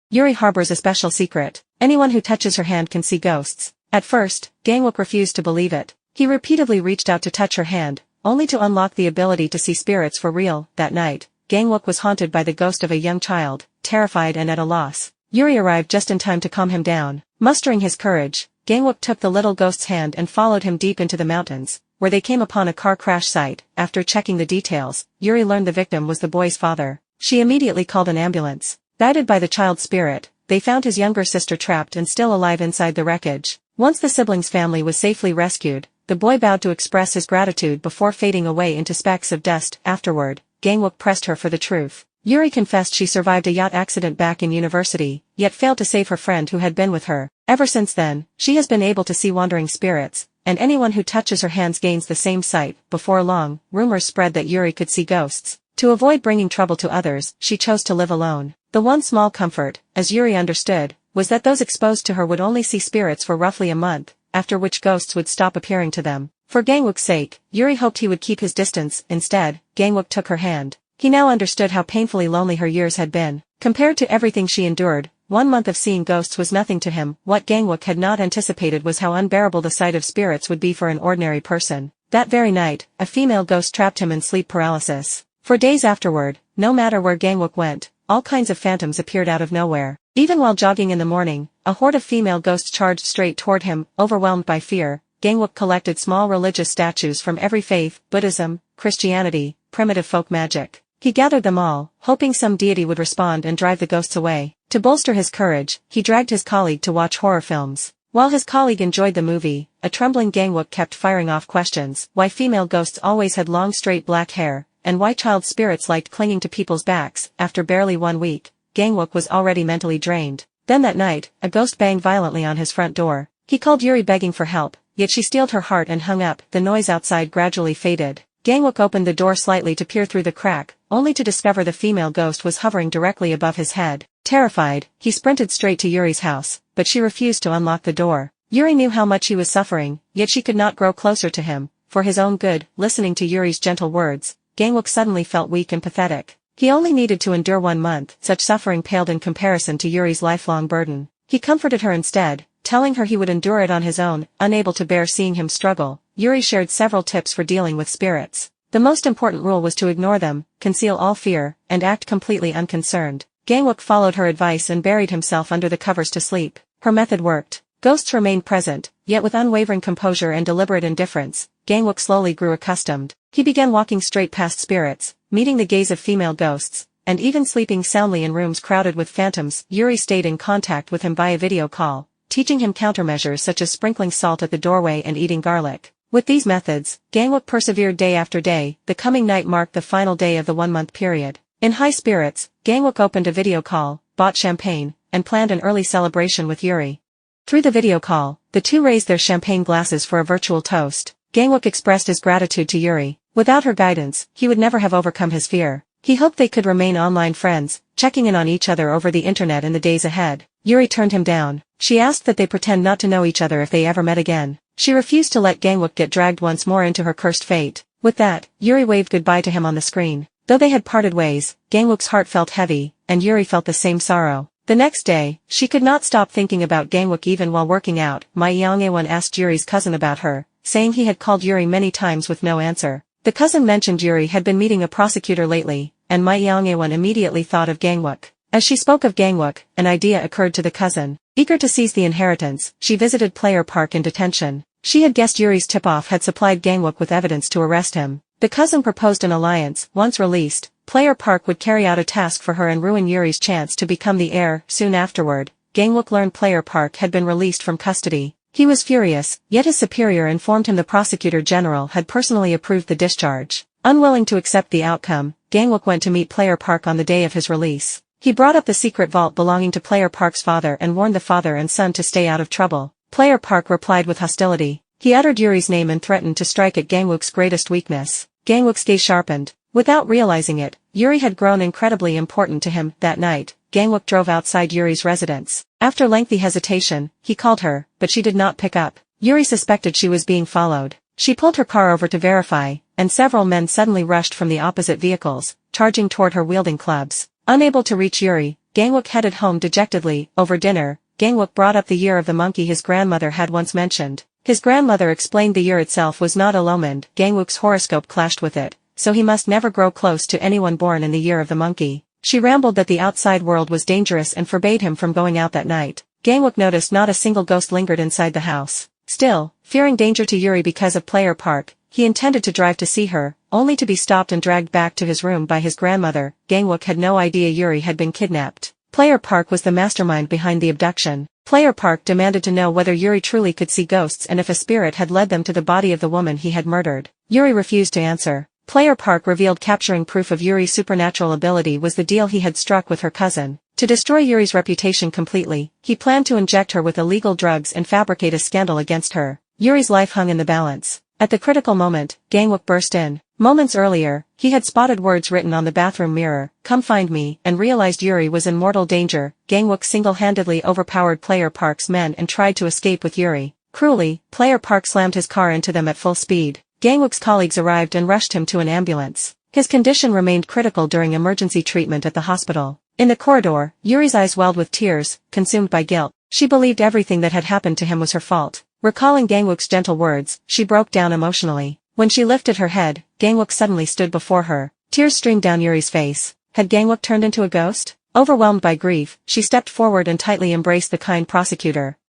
Yuri harbors a special secret. Anyone who touches her hand can see ghosts. At first, Gangwook refused to believe it. He repeatedly reached out to touch her hand, only to unlock the ability to see spirits for real. That night, Gangwook was haunted by the ghost of a young child, terrified and at a loss. Yuri arrived just in time to calm him down. Mustering his courage, Gangwook took the little ghost's hand and followed him deep into the mountains, where they came upon a car crash site. After checking the details, Yuri learned the victim was the boy's father. She immediately called an ambulance. Guided by the child's spirit, they found his younger sister trapped and still alive inside the wreckage. Once the siblings' family was safely rescued, the boy bowed to express his gratitude before fading away into specks of dust. Afterward, Gangwook pressed her for the truth. Yuri confessed she survived a yacht accident back in university, yet failed to save her friend who had been with her. Ever since then, she has been able to see wandering spirits, and anyone who touches her hands gains the same sight. Before long, rumors spread that Yuri could see ghosts. To avoid bringing trouble to others, she chose to live alone. The one small comfort, as Yuri understood, was that those exposed to her would only see spirits for roughly a month, after which ghosts would stop appearing to them. For Gangwook's sake, Yuri hoped he would keep his distance. Instead, Gangwook took her hand. He now understood how painfully lonely her years had been. Compared to everything she endured, 1 month of seeing ghosts was nothing to him. What Gangwook had not anticipated was how unbearable the sight of spirits would be for an ordinary person. That very night, a female ghost trapped him in sleep paralysis. For days afterward, no matter where Gangwook went, all kinds of phantoms appeared out of nowhere. Even while jogging in the morning, a horde of female ghosts charged straight toward him. Overwhelmed by fear, Gangwook collected small religious statues from every faith: Buddhism, Christianity, primitive folk magic. He gathered them all, hoping some deity would respond and drive the ghosts away. To bolster his courage, he dragged his colleague to watch horror films. While his colleague enjoyed the movie, a trembling Gangwook kept firing off questions: why female ghosts always had long straight black hair, and why child spirits liked clinging to people's backs. After barely 1 week, Gangwook was already mentally drained. Then that night, a ghost banged violently on his front door. He called Yuri begging for help, yet she steeled her heart and hung up. The noise outside gradually faded. Gangwook opened the door slightly to peer through the crack, only to discover the female ghost was hovering directly above his head. Terrified, he sprinted straight to Yuri's house, but she refused to unlock the door. Yuri knew how much he was suffering, yet she could not grow closer to him. For his own good, listening to Yuri's gentle words, Gangwook suddenly felt weak and pathetic. He only needed to endure 1 month. Such suffering paled in comparison to Yuri's lifelong burden. He comforted her instead, telling her he would endure it on his own. Unable to bear seeing him struggle, Yuri shared several tips for dealing with spirits. The most important rule was to ignore them, conceal all fear, and act completely unconcerned. Gangwook followed her advice and buried himself under the covers to sleep. Her method worked. Ghosts remained present, yet with unwavering composure and deliberate indifference. Gangwook slowly grew accustomed. He began walking straight past spirits, meeting the gaze of female ghosts, and even sleeping soundly in rooms crowded with phantoms. Yuri stayed in contact with him via video call, teaching him countermeasures such as sprinkling salt at the doorway and eating garlic. With these methods, Gangwook persevered day after day. The coming night marked the final day of the 1-month period. In high spirits, Gangwook opened a video call, bought champagne, and planned an early celebration with Yuri. Through the video call, the two raised their champagne glasses for a virtual toast. Gangwook expressed his gratitude to Yuri. Without her guidance, he would never have overcome his fear. He hoped they could remain online friends, checking in on each other over the internet in the days ahead. Yuri turned him down. She asked that they pretend not to know each other if they ever met again. She refused to let Gangwook get dragged once more into her cursed fate. With that, Yuri waved goodbye to him on the screen. Though they had parted ways, Gangwook's heart felt heavy, and Yuri felt the same sorrow. The next day, she could not stop thinking about Gangwook even while working out. Eun-binYang asked Yuri's cousin about her, saying he had called Yuri many times with no answer. The cousin mentioned Yuri had been meeting a prosecutor lately, and Eun-binYang immediately thought of Gangwook. As she spoke of Gangwook, an idea occurred to the cousin. Eager to seize the inheritance, she visited Player Park in detention. She had guessed Yuri's tip-off had supplied Gangwook with evidence to arrest him. The cousin proposed an alliance. Once released, Player Park would carry out a task for her and ruin Yuri's chance to become the heir. Soon afterward, Gangwook learned Player Park had been released from custody. He was furious, yet his superior informed him the prosecutor general had personally approved the discharge. Unwilling to accept the outcome, Gangwook went to meet Player Park on the day of his release. He brought up the secret vault belonging to Player Park's father and warned the father and son to stay out of trouble. Player Park replied with hostility. He uttered Yuri's name and threatened to strike at Gangwook's greatest weakness. Gangwook's gaze sharpened. Without realizing it, Yuri had grown incredibly important to him. That night, Gangwook drove outside Yuri's residence. After lengthy hesitation, he called her, but she did not pick up. Yuri suspected she was being followed. She pulled her car over to verify, and several men suddenly rushed from the opposite vehicles, charging toward her wielding clubs. Unable to reach Yuri, Gangwook headed home dejectedly. Over dinner, Gangwook brought up the year of the monkey his grandmother had once mentioned. His grandmother explained the year itself was not Elomond. Gangwook's horoscope clashed with it, so he must never grow close to anyone born in the year of the monkey. She rambled that the outside world was dangerous and forbade him from going out that night. Gangwook noticed not a single ghost lingered inside the house. Still, fearing danger to Yuri because of Player Park, he intended to drive to see her, only to be stopped and dragged back to his room by his grandmother. Gangwook had no idea Yuri had been kidnapped. Player Park was the mastermind behind the abduction. Player Park demanded to know whether Yuri truly could see ghosts and if a spirit had led them to the body of the woman he had murdered. Yuri refused to answer. Player Park revealed capturing proof of Yuri's supernatural ability was the deal he had struck with her cousin. To destroy Yuri's reputation completely, he planned to inject her with illegal drugs and fabricate a scandal against her. Yuri's life hung in the balance. At the critical moment, Gangwook burst in. Moments earlier, he had spotted words written on the bathroom mirror, "Come find me," and realized Yuri was in mortal danger. Gangwook single-handedly overpowered Player Park's men and tried to escape with Yuri. Cruelly, Player Park slammed his car into them at full speed. Gangwook's colleagues arrived and rushed him to an ambulance. His condition remained critical during emergency treatment at the hospital. In the corridor, Yuri's eyes welled with tears, consumed by guilt. She believed everything that had happened to him was her fault. Recalling Gangwook's gentle words, she broke down emotionally. When she lifted her head, Gangwook suddenly stood before her. Tears streamed down Yuri's face. Had Gangwook turned into a ghost? Overwhelmed by grief, she stepped forward and tightly embraced the kind prosecutor.